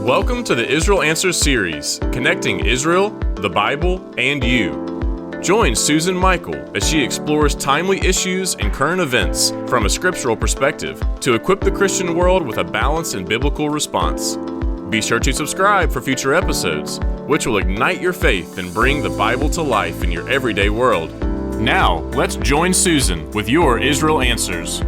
Welcome to the Israel Answers series, connecting Israel, the Bible, and you. Join Susan Michael as she explores timely issues and current events from a scriptural perspective to equip the Christian world with a balanced and biblical response. Be sure to subscribe for future episodes, which will ignite your faith and bring the Bible to life in your everyday world. Now, let's join Susan with your Israel Answers.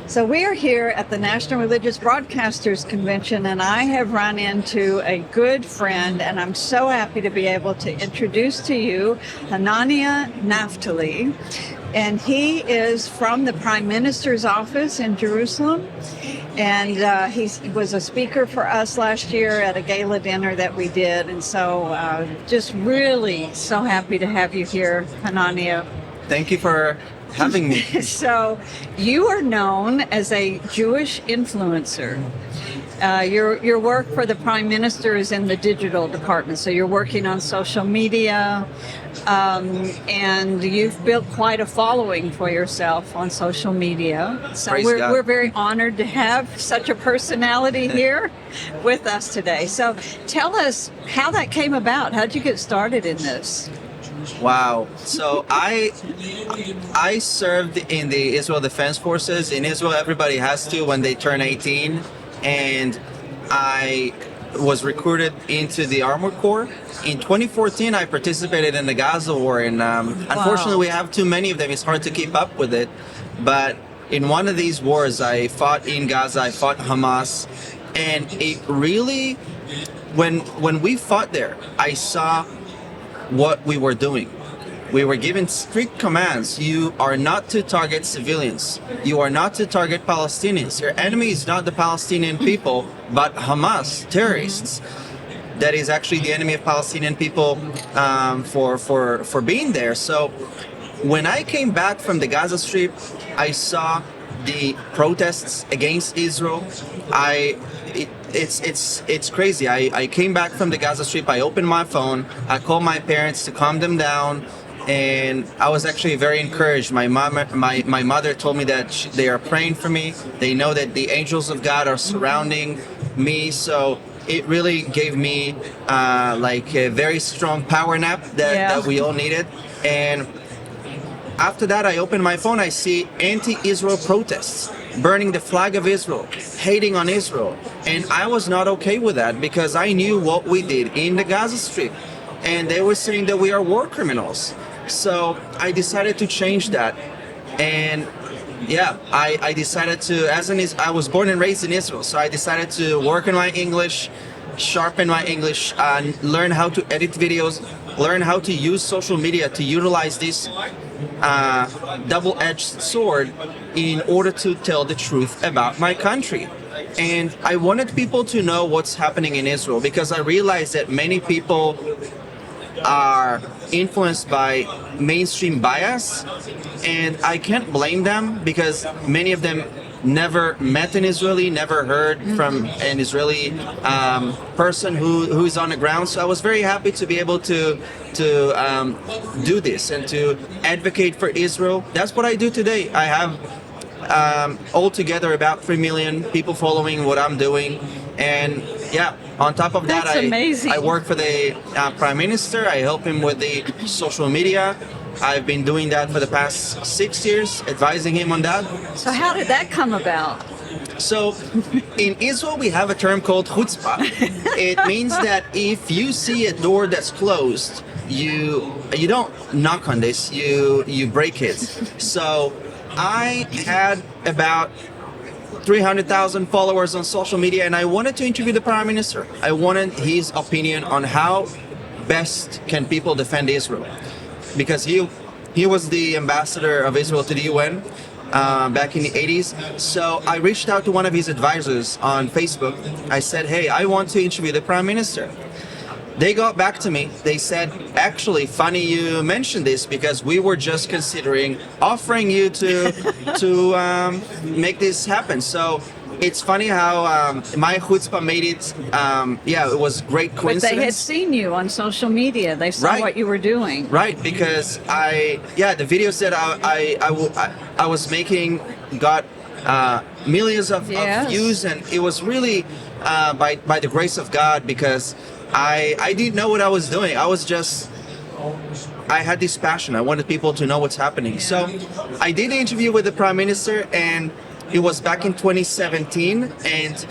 So we are here at the National Religious Broadcasters Convention, and I have run into a good friend, and I'm so happy to be able to introduce to you Hananya Naphtali. And he is from the Prime Minister's office in Jerusalem, and he was a speaker for us last year at a gala dinner that we did, and so just really so happy to have you here, Hananya. Thank you for having me. So you are known as a Jewish influencer. Your work for the Prime Minister is in the digital department, so you're working on social media, and you've built quite a following for yourself on social media. So we're very honored to have such a personality here with us today. So tell us how that came about. How'd you get started in this? Wow. So I served in the Israel Defense Forces. In Israel, everybody has to when they turn 18. And I was recruited into the Armored Corps. In 2014, I participated in the Gaza War. And unfortunately, we have too many of them. It's hard to keep up with it. But in one of these wars, I fought in Gaza. I fought Hamas. And it really, when we fought there, I saw what we were doing. We were given strict commands. You are not to target civilians. You are not to target Palestinians. Your enemy is not the Palestinian people, but Hamas, terrorists. That is actually the enemy of Palestinian people for being there. So when I came back from the Gaza Strip, I saw the protests against Israel. It's crazy. I came back from the Gaza Strip. I opened my phone. I called my parents to calm them down, and I was actually very encouraged. My mother told me that they are praying for me. They know that the angels of God are surrounding me. So it really gave me like a very strong power nap that we all needed. And after that, I opened my phone. I see anti-Israel protests, burning the flag of Israel, hating on Israel. And I was not okay with that because I knew what we did in the Gaza Strip. And they were saying that we are war criminals. So I decided to change that. And yeah, I decided to, I was born and raised in Israel, so I decided to work on my English, sharpen my English, and learn how to edit videos, learn how to use social media to utilize this double-edged sword in order to tell the truth about my country. And I wanted people to know what's happening in Israel because I realized that many people are influenced by mainstream bias, and I can't blame them because many of them never met an Israeli, never heard from an Israeli person who is on the ground. So I was very happy to be able to do this and to advocate for Israel. That's what I do today. I have altogether about 3 million people following what I'm doing. And yeah, on top of that, I work for the Prime Minister. I help him with the social media. I've been doing that for the past 6 years, advising him on that. So how did that come about? So in Israel, we have a term called chutzpah. It means that if you see a door that's closed, you don't knock on this, you break it. So I had about 300,000 followers on social media, and I wanted to interview the Prime Minister. I wanted his opinion on how best can people defend Israel. Because he was the ambassador of Israel to the UN back in the 80s. So I reached out to one of his advisors on Facebook. I said, hey, I want to interview the Prime Minister. They got back to me. They said, actually, funny you mentioned this because we were just considering offering you to make this happen. So it's funny how my chutzpah made it. It was great coincidence. But they had seen you on social media. They saw what you were doing. Right, because the videos that I was making got millions of Yes. views, and it was really by the grace of God, because I didn't know what I was doing. I had this passion. I wanted people to know what's happening. So I did an interview with the Prime Minister, and it was back in 2017. And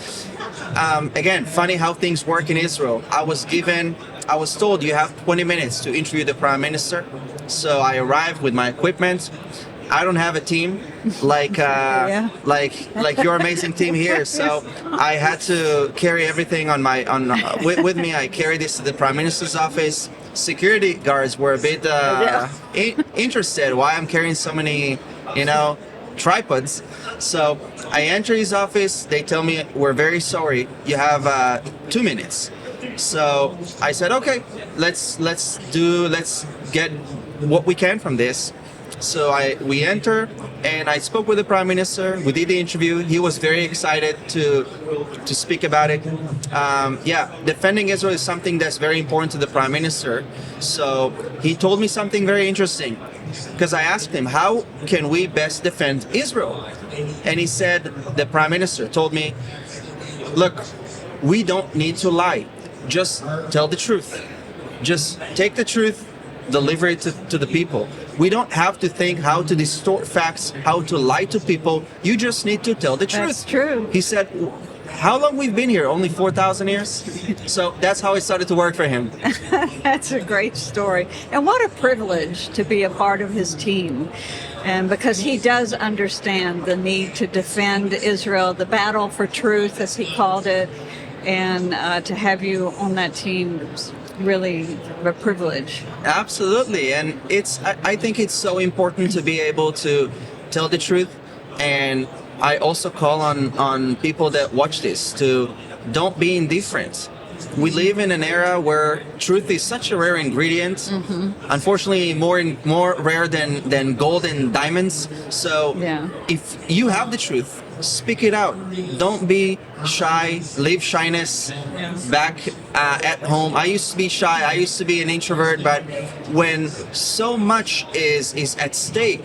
again, funny how things work in Israel. I was told you have 20 minutes to interview the Prime Minister. So I arrived with my equipment. I don't have a team like like your amazing team here. So I had to carry everything with me. I carried this to the Prime Minister's office. Security guards were a bit interested why I'm carrying so many, tripods. So I enter his office. They tell me, we're very sorry. You have 2 minutes. So I said, okay, let's get what we can from this. So we enter, and I spoke with the Prime Minister. We did the interview. He was very excited to speak about it. Defending Israel is something that's very important to the Prime Minister. So he told me something very interesting, because I asked him, how can we best defend Israel? And he said, the Prime Minister told me, look, we don't need to lie. Just tell the truth. Just take the truth, deliver it to the people. We don't have to think how to distort facts, how to lie to people. You just need to tell the truth. That's true. He said, how long we've been here? Only 4,000 years? So that's how it started to work for him. That's a great story. And what a privilege to be a part of his team. And because he does understand the need to defend Israel, the battle for truth, as he called it, and to have you on that team is really a privilege. Absolutely. And I think it's so important to be able to tell the truth. And I also call on people that watch this to don't be indifferent. We live in an era where truth is such a rare ingredient. Mm-hmm. Unfortunately, more rare than gold and diamonds. So if you have the truth, speak it out. Don't be shy. Leave shyness back at home. I used to be shy. I used to be an introvert. But when so much is at stake,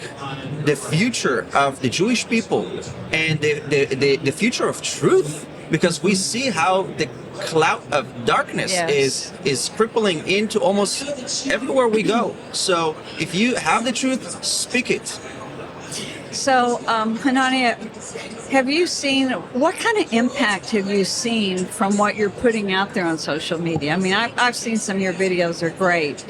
the future of the Jewish people and the future of truth, because we see how the cloud of darkness is crippling into almost everywhere we go. So if you have the truth, speak it. So, Hananya, have you seen, what kind of impact have you seen from what you're putting out there on social media? I mean, I've seen some of your videos are great,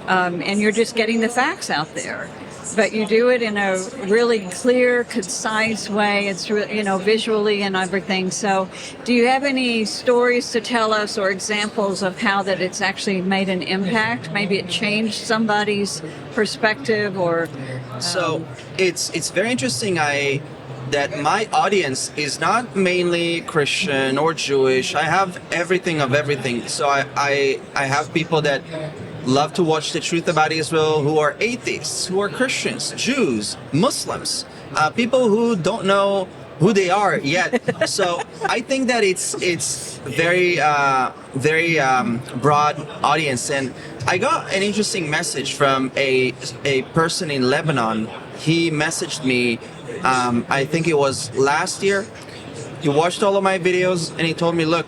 and you're just getting the facts out there. But you do it in a really clear, concise way. It's, visually and everything. So do you have any stories to tell us or examples of how that it's actually made an impact? Maybe it changed somebody's perspective or... So it's very interesting that my audience is not mainly Christian or Jewish. I have everything of everything. So I have people that love to watch the truth about Israel, who are atheists, who are Christians, Jews, Muslims, people who don't know who they are yet. So I think that it's very broad audience. And I got an interesting message from a person in Lebanon. He messaged me, I think it was last year. He watched all of my videos and he told me, look,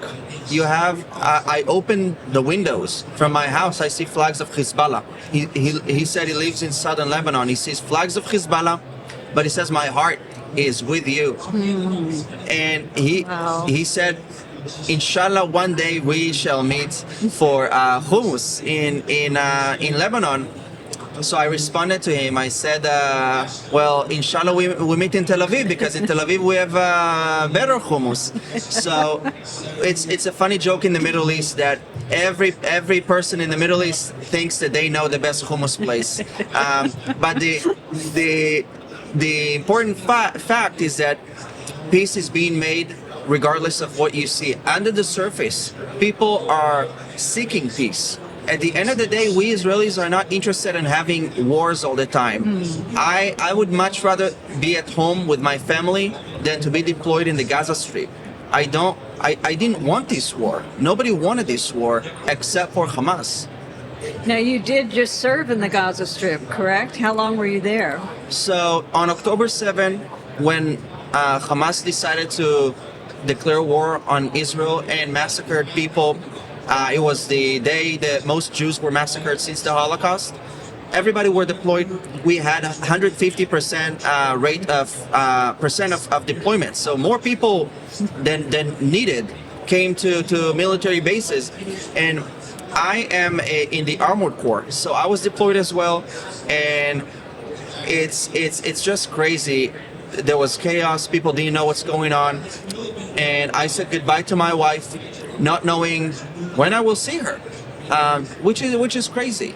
you have, I opened the windows from my house. I see flags of Hezbollah. He said he lives in southern Lebanon. He sees flags of Hezbollah, but he says, my heart is with you. And he said, inshallah, one day we shall meet for hummus in Lebanon. So I responded to him. I said, well, inshallah, we meet in Tel Aviv, because in Tel Aviv we have better hummus. So it's a funny joke in the Middle East that every person in the Middle East thinks that they know the best hummus place. But the important fact is that peace is being made regardless of what you see. Under the surface, people are seeking peace. At the end of the day, we Israelis are not interested in having wars all the time. I would much rather be at home with my family than to be deployed in the Gaza Strip. I didn't want this war. Nobody wanted this war except for Hamas. Now, you did just serve in the Gaza Strip, correct? How long were you there? So on October 7, when Hamas decided to declare war on Israel and massacred people. It was the day that most Jews were massacred since the Holocaust. Everybody were deployed. We had 150% rate of deployment. So more people than needed came to military bases, and I am in the armored corps, so I was deployed as well, and it's just crazy. There was chaos. People didn't know what's going on, and I said goodbye to my wife, not knowing when I will see her, which is crazy.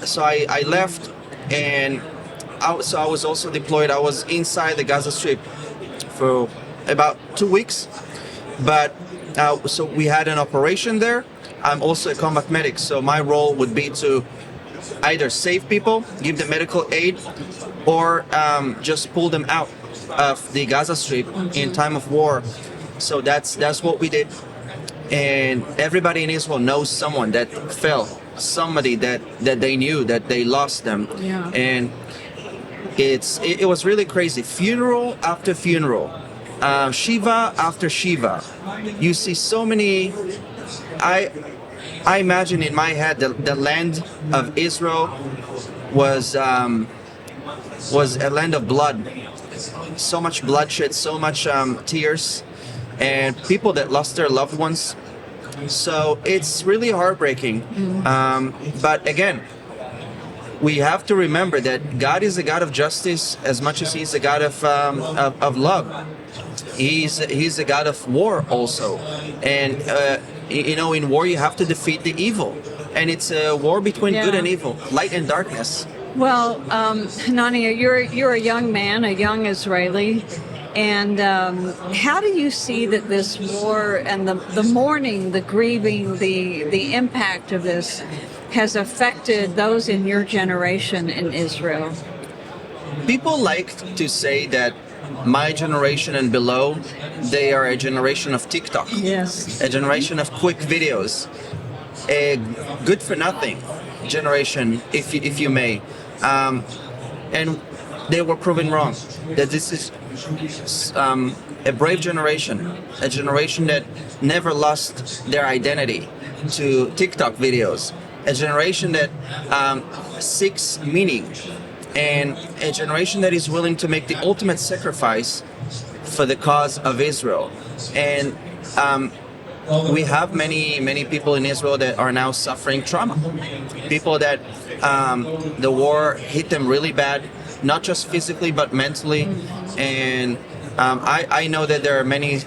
So I left, and I was also deployed. I was inside the Gaza Strip for about 2 weeks, but so we had an operation there. I'm also a combat medic, so my role would be to either save people, give them medical aid, or just pull them out of the Gaza Strip in time of war. So that's what we did. And everybody in Israel knows someone that fell, somebody that they knew that they lost them. Yeah. And it was really crazy. Funeral after funeral, Shiva after Shiva. You see so many. I imagine in my head the land of Israel was a land of blood. So much bloodshed, so much tears, and people that lost their loved ones. So it's really heartbreaking. But again, we have to remember that God is a God of justice as much as He's a God of love. He's a God of war also, and in war you have to defeat the evil, and it's a war between good and evil, light and darkness. Well, Hananya, you're a young man, a young Israeli, and how do you see that this war and the mourning, the grieving, the impact of this has affected those in your generation in Israel? People like to say that my generation and below, they are a generation of TikTok. Yes. A generation of quick videos. A good for nothing generation, if you may. And they were proven wrong. That this is a brave generation. A generation that never lost their identity to TikTok videos. A generation that seeks meaning. And a generation that is willing to make the ultimate sacrifice for the cause of Israel. And we have many people in Israel that are now suffering trauma. People that the war hit them really bad, not just physically but mentally. And I know that there are many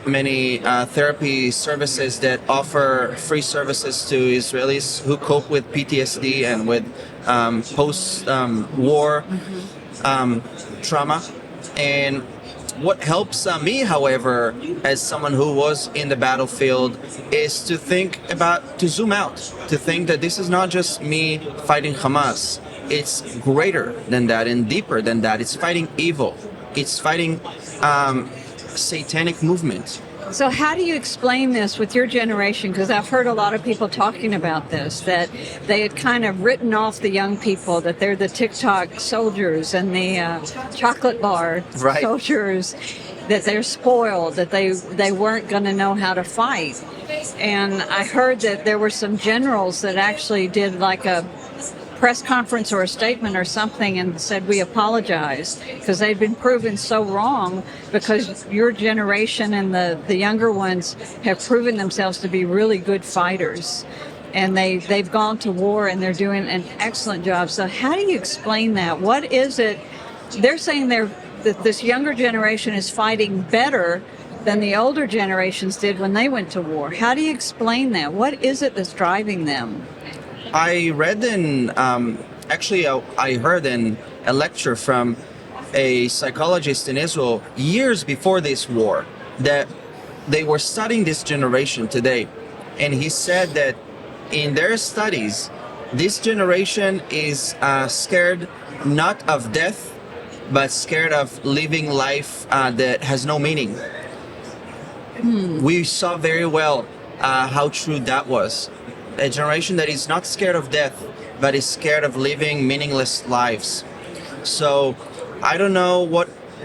therapy services that offer free services to Israelis who cope with PTSD and with post-war trauma. And what helps me, however, as someone who was in the battlefield, is to zoom out, to think that this is not just me fighting Hamas. It's greater than that and deeper than that. It's fighting evil. It's fighting satanic movement. So how do you explain this with your generation? Because I've heard a lot of people talking about this, that they had kind of written off the young people, that they're the TikTok soldiers and the chocolate bar soldiers, that they're spoiled, that they weren't going to know how to fight. And I heard that there were some generals that actually did like a press conference or a statement or something and said we apologize because they'd been proven so wrong, because your generation and the younger ones have proven themselves to be really good fighters, and they've gone to war and they're doing an excellent job. So how do you explain that? What is it? They're saying that this younger generation is fighting better than the older generations did when they went to war. How do you explain that? What is it that's driving them? I read I heard in a lecture from a psychologist in Israel years before this war that they were studying this generation today. And he said that in their studies, this generation is scared not of death, but scared of living life that has no meaning. We saw very well how true that was. A generation that is not scared of death, but is scared of living meaningless lives. So I don't know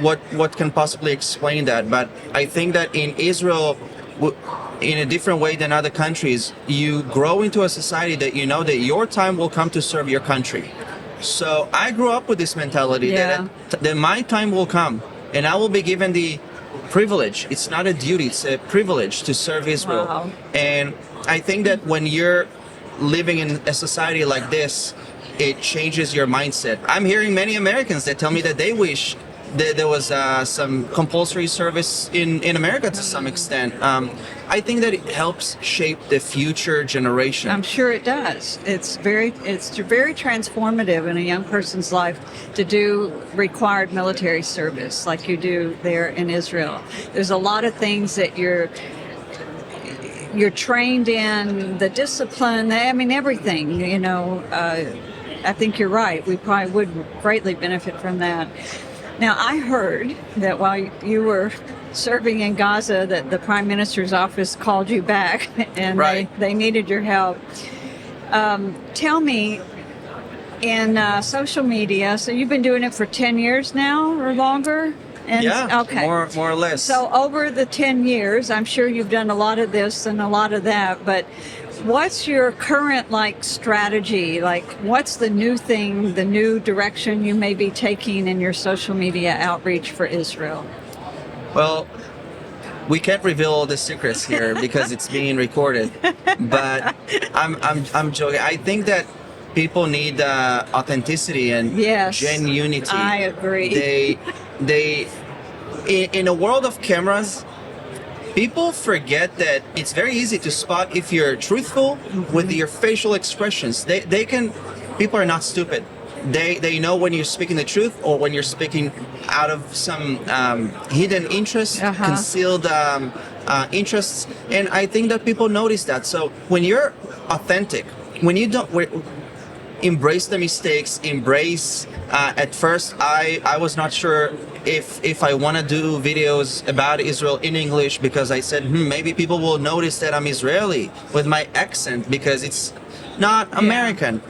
what can possibly explain that, but I think that in Israel, in a different way than other countries, you grow into a society that you know that your time will come to serve your country. So I grew up with this mentality that my time will come and I will be given the privilege. It's not a duty, it's a privilege to serve Israel. Wow. And I think that when you're living in a society like this, it changes your mindset. I'm hearing many Americans that tell me that they wish that there was some compulsory service in America to some extent. I think that it helps shape the future generation. I'm sure it does. It's very transformative in a young person's life to do required military service like you do there in Israel. There's a lot of things that you're trained in, the discipline, I mean, everything, you know. I think you're right. We probably would greatly benefit from that. Now, I heard that while you were serving in Gaza, that the Prime Minister's office called you back and they needed your help. Tell me, in social media, so you've been doing it for 10 years now or longer? And, yeah, okay. more or less. So over the 10 years, I'm sure you've done a lot of this and a lot of that, but what's your current strategy? What's the new thing, the new direction you may be taking in your social media outreach for Israel? Well, we can't reveal all the secrets here because it's being recorded. But I'm joking. I think that people need authenticity and genuinity. I agree. They in a world of cameras, people forget that it's very easy to spot if you're truthful with your facial expressions. People are not stupid. They know when you're speaking the truth or when you're speaking out of some hidden interests, concealed interests. And I think that people notice that. So when you're authentic, when you don't embrace the mistakes, at first I was not sure if I want to do videos about Israel in English because I said maybe people will notice that I'm Israeli with my accent because it's not American.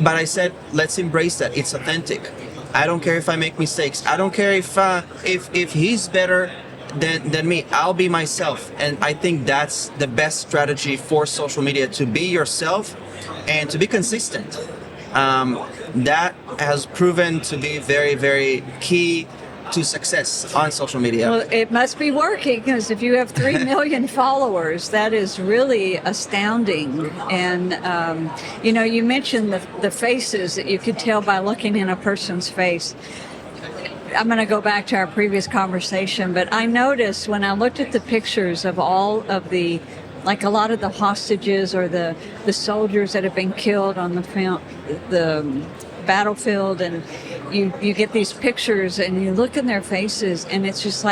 But I said, let's embrace that. It's authentic. I don't care if I make mistakes. I don't care if he's better than me. I'll be myself. And I think that's the best strategy for social media, to be yourself and to be consistent. That has proven to be very, very key to success on social media. Well, it must be working, because if you have 3 million followers, that is really astounding. And, you mentioned the faces that you could tell by looking in a person's face. I'm going to go back to our previous conversation, but I noticed when I looked at the pictures of all of the, a lot of the hostages or the soldiers that have been killed on the battlefield, and you get these pictures and you look in their faces and it's just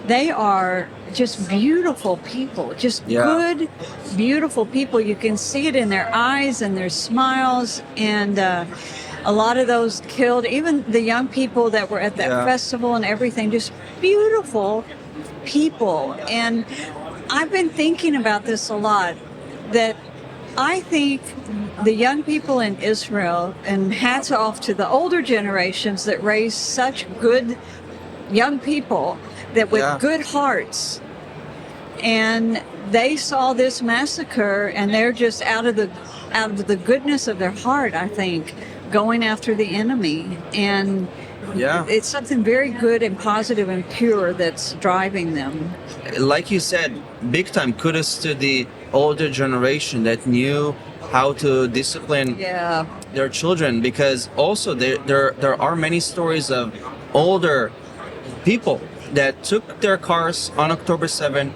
they are just beautiful people, good, beautiful people. You can see it in their eyes and their smiles, and a lot of those killed, even the young people that were at that festival and everything, just beautiful people. And I've been thinking about this a lot, that I think the young people in Israel, and hats off to the older generations that raised such good young people that with good hearts, and they saw this massacre and they're just out of the goodness of their heart, I think, going after the enemy. And it's something very good and positive and pure that's driving them. Like you said, big time kudos to the older generation that knew how to discipline their children, because also there are many stories of older people that took their cars on October 7th,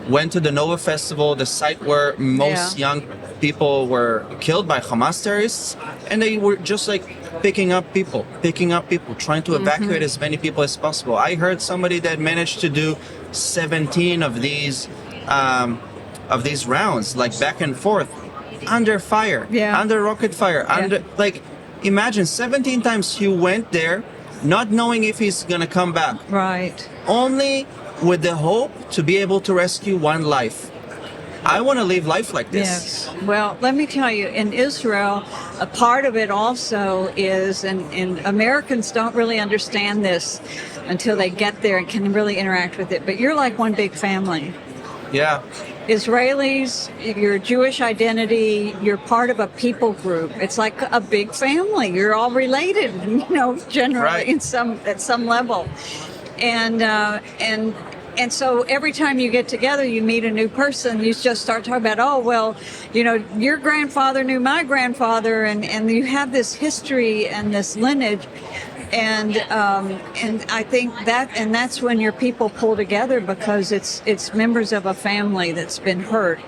went to the Nova Festival, the site where most young people were killed by Hamas terrorists, and they were just picking up people, trying to evacuate as many people as possible. I heard somebody that managed to do 17 of these rounds, back and forth, under fire, under rocket fire, imagine 17 times he went there, not knowing if he's gonna come back. Right. Only with the hope to be able to rescue one life. I want to live life like this. Yes. Well, let me tell you, in Israel, a part of it also is, and Americans don't really understand this until they get there and can really interact with it, but you're like one big family. Yeah. Israelis, your Jewish identity, you're part of a people group. It's like a big family. You're all related, generally Right. at some level. And so every time you get together, you meet a new person, you just start talking about, oh, well, your grandfather knew my grandfather, and you have this history and this lineage. And I think that's when your people pull together, because it's members of a family that's been hurt,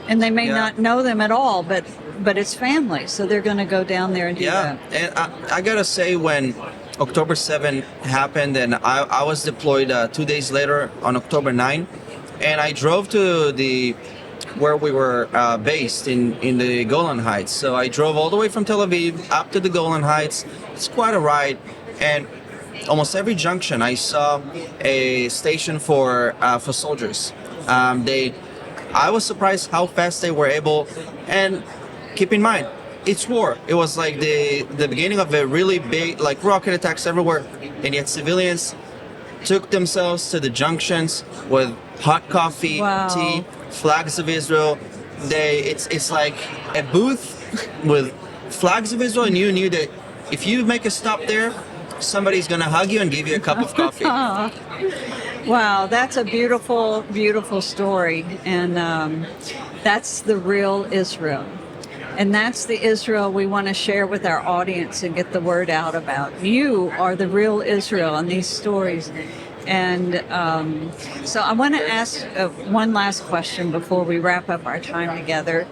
and they may not know them at all, but it's family, so they're going to go down there and do that. And I gotta say, when October 7 happened, and I was deployed 2 days later on October 9, and I drove to where we were based in the Golan Heights. So I drove all the way from Tel Aviv up to the Golan Heights. It's quite a ride, and almost every junction I saw a station for soldiers. I was surprised how fast they were able, and keep in mind, it's war. It was like the beginning of a really big, like, rocket attacks everywhere, and yet civilians took themselves to the junctions with hot coffee, tea, flags of Israel. It's like a booth with flags of Israel, and you knew that if you make a stop there, somebody's gonna hug you and give you a cup of coffee. Wow, that's a beautiful, beautiful story, and that's the real Israel. And that's the Israel we want to share with our audience and get the word out about. You are the real Israel in these stories. And so I want to ask one last question before we wrap up our time together.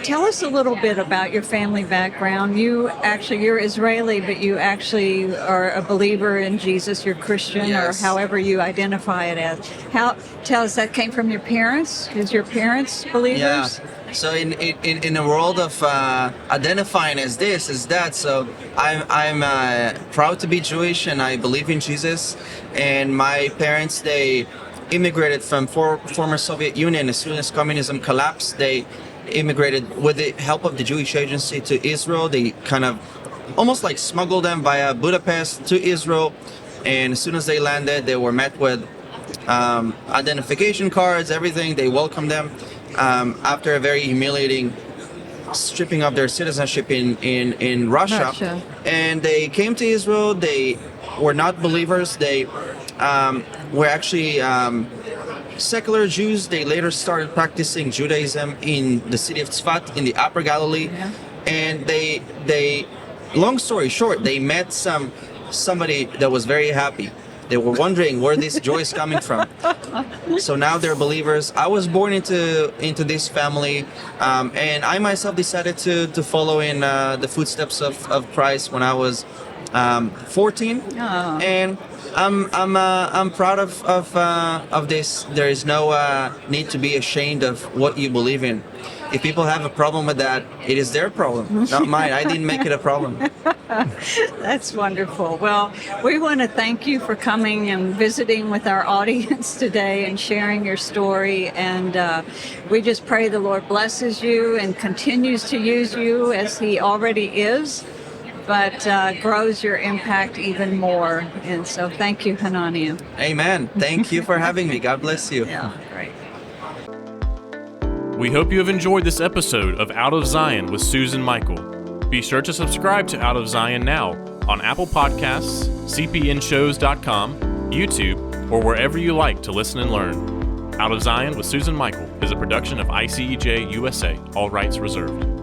Tell us a little bit about your family background. You're Israeli, but you actually are a believer in Jesus. You're Christian, Yes. or however you identify it as. Tell us, that came from your parents? Is your parents believers? Yeah. So in a world of identifying as this, as that, so I'm proud to be Jewish, and I believe in Jesus. And my parents, they immigrated from former Soviet Union. As soon as communism collapsed, they immigrated with the help of the Jewish Agency to Israel. They kind of almost like smuggled them via Budapest to Israel. And as soon as they landed, they were met with identification cards, everything. They welcomed them. After a very humiliating stripping of their citizenship in Russia. And they came to Israel. They were not believers. They were actually secular Jews. They later started practicing Judaism in the city of Tzfat in the Upper Galilee. Yeah. And they long story short, they met somebody that was very happy. They were wondering where this joy is coming from. So now they're believers. I was born into this family, and I myself decided to follow in the footsteps of Christ when I was 14. Oh. And I'm proud of this. There is no need to be ashamed of what you believe in. If people have a problem with that, it is their problem, not mine. I didn't make it a problem. That's wonderful. Well, we want to thank you for coming and visiting with our audience today and sharing your story. And we just pray the Lord blesses you and continues to use you as He already is, but grows your impact even more. And so thank you, Hananya. Amen. Thank you for having me. God bless you. Yeah, great. We hope you have enjoyed this episode of Out of Zion with Susan Michael. Be sure to subscribe to Out of Zion now on Apple Podcasts, cpnshows.com, YouTube, or wherever you like to listen and learn. Out of Zion with Susan Michael is a production of ICEJ USA, all rights reserved.